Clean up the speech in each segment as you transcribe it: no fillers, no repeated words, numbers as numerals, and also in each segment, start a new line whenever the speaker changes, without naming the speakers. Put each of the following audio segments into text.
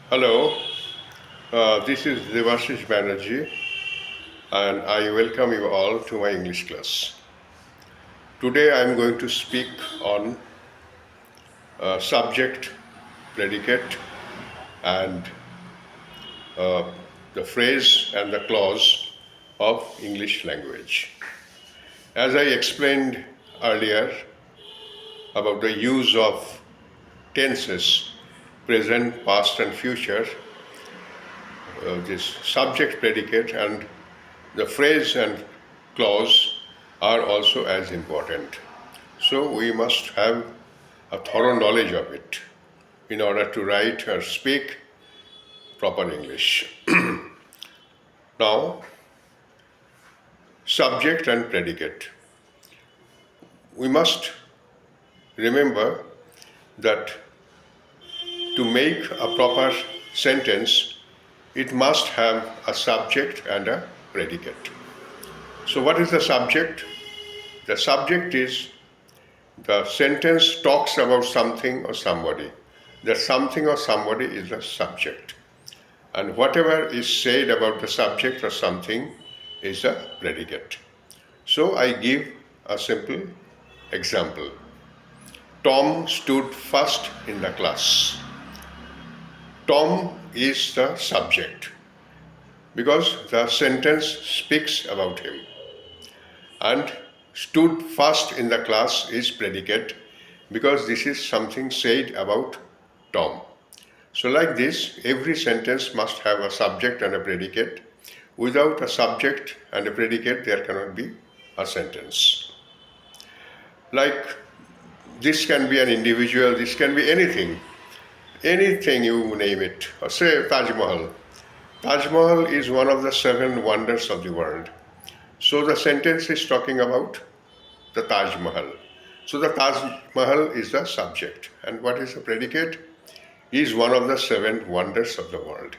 Hello, this is Devashish Banerjee, and I welcome you all to my English class. Today I am going to speak on subject, predicate, and the phrase and the clause of English language. As I explained earlier about the use of tenses, present, past, and future, this subject, predicate, and the phrase and clause are also as important. So we must have a thorough knowledge of it in order to write or speak proper English. Now, subject and predicate. We must remember that to make a proper sentence, it must have a subject and a predicate. So, what is the subject? The subject is the sentence talks about something or somebody. The something or somebody is the subject. And whatever is said about the subject or something is a predicate. So I give a simple example. Tom stood first in the class. Tom is the subject because the sentence speaks about him. And stood first in the class is predicate because this is something said about Tom. So like this, every sentence must have a subject and a predicate. Without a subject and a predicate, there cannot be a sentence. Like this can be an individual, this can be anything. Anything you name it. Or say Taj Mahal. Taj Mahal is one of the seven wonders of the world. So the sentence is talking about the Taj Mahal. So the Taj Mahal is the subject. And what is the predicate? Is one of the seven wonders of the world.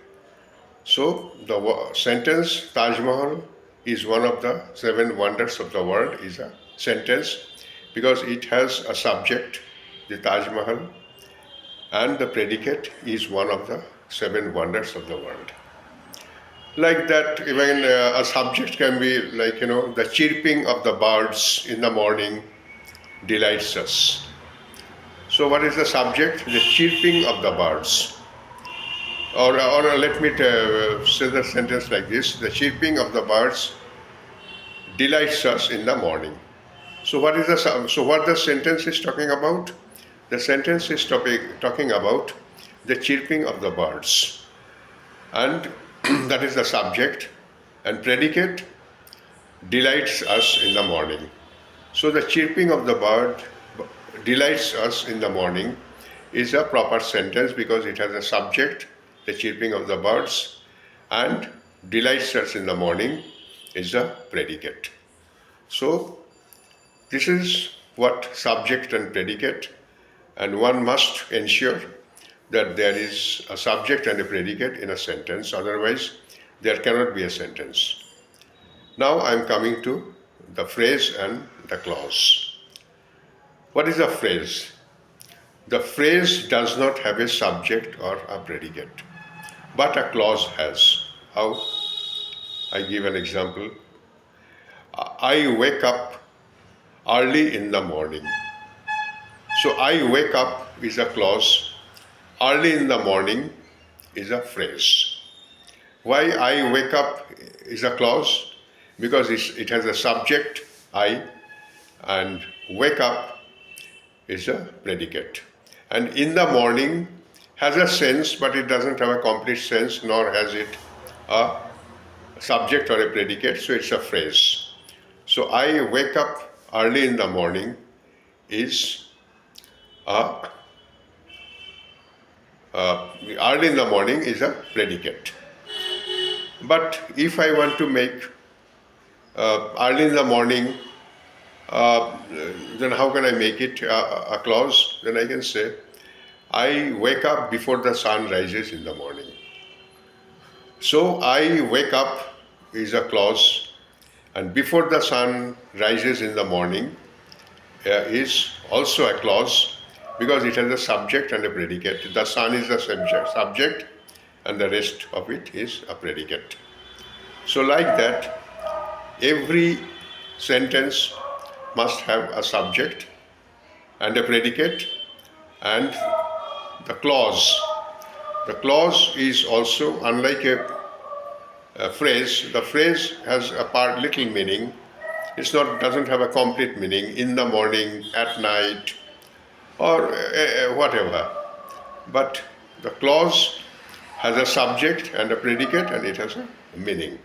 So the sentence Taj Mahal is one of the seven wonders of the world is a sentence because it has a subject, the Taj Mahal, and the predicate is one of the seven wonders of the world. Like that, even a subject can be like, the chirping of the birds in the morning delights us. So what is the subject? The chirping of the birds. Or let me say the sentence like this. The chirping of the birds delights us in the morning. So what the sentence is talking about? The sentence is talking about the chirping of the birds. And that is the subject. And predicate delights us in the morning. So the chirping of the bird delights us in the morning is a proper sentence because it has a subject, the chirping of the birds, and delights us in the morning is a predicate. So this is what subject and predicate, and one must ensure that there is a subject and a predicate in a sentence, otherwise there cannot be a sentence. Now I am coming to the phrase and the clause. What is a phrase? The phrase does not have a subject or a predicate, but a clause has. How? I give an example. I wake up early in the morning. So I wake up is a clause. Early in the morning is a phrase. Why I wake up is a clause? Because it has a subject, I, and wake up is a predicate. And in the morning has a sense, but it doesn't have a complete sense, nor has it a subject or a predicate, so it's a phrase. So I wake up early in the morning is early in the morning is a predicate. But if I want to make early in the morning, then how can I make it a clause? Then I can say, I wake up before the sun rises in the morning. So I wake up is a clause, and before the sun rises in the morning is also a clause because it has a subject and a predicate. The sun is the subject and the rest of it is a predicate. So like that, every sentence must have a subject and a predicate and the clause. The clause is also unlike a phrase. The phrase has a little meaning. Doesn't have a complete meaning in the morning, at night, or whatever. But the clause has a subject and a predicate and it has a meaning.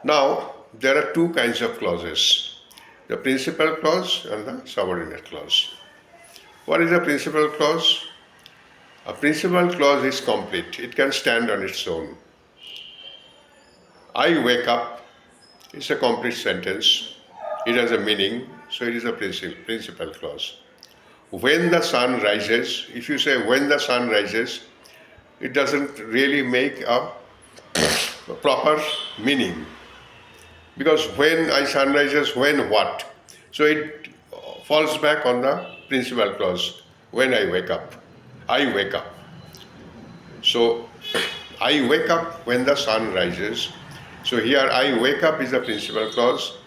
Now, there are two kinds of clauses, the principal clause and the subordinate clause. What is a principal clause? A principal clause is complete. It can stand on its own. I wake up is a complete sentence. It has a meaning, so it is a principal clause. When the sun rises, if you say when the sun rises, it doesn't really make a proper meaning. Because when sun rises, when what? So it falls back on the principal clause. When I wake up. I wake up. So I wake up when the sun rises. So here I wake up is the principal clause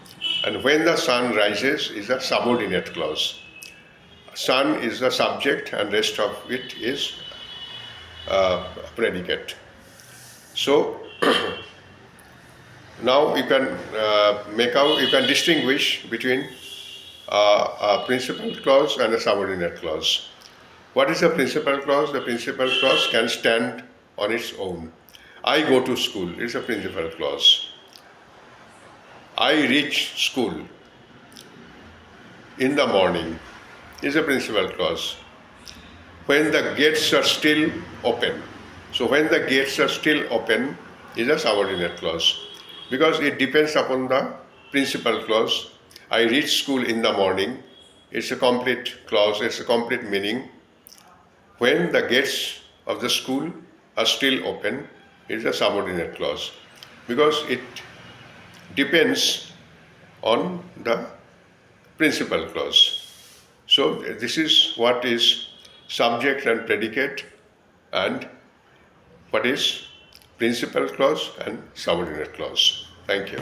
and when the sun rises is a subordinate clause. Sun is the subject and rest of it is predicate. So now you can you can distinguish between a principal clause and a subordinate clause. What is a principal clause? The principal clause can stand on its own. I go to school, it's a principal clause. I reach school in the morning is a principal clause. When the gates are still open. So when the gates are still open is a subordinate clause because it depends upon the principal clause. I reach school in the morning, it's a complete clause, it's a complete meaning. When the gates of the school are still open, it is a subordinate clause because it depends on the principal clause. So this is what is subject and predicate and what is principal clause and subordinate clause. Thank you.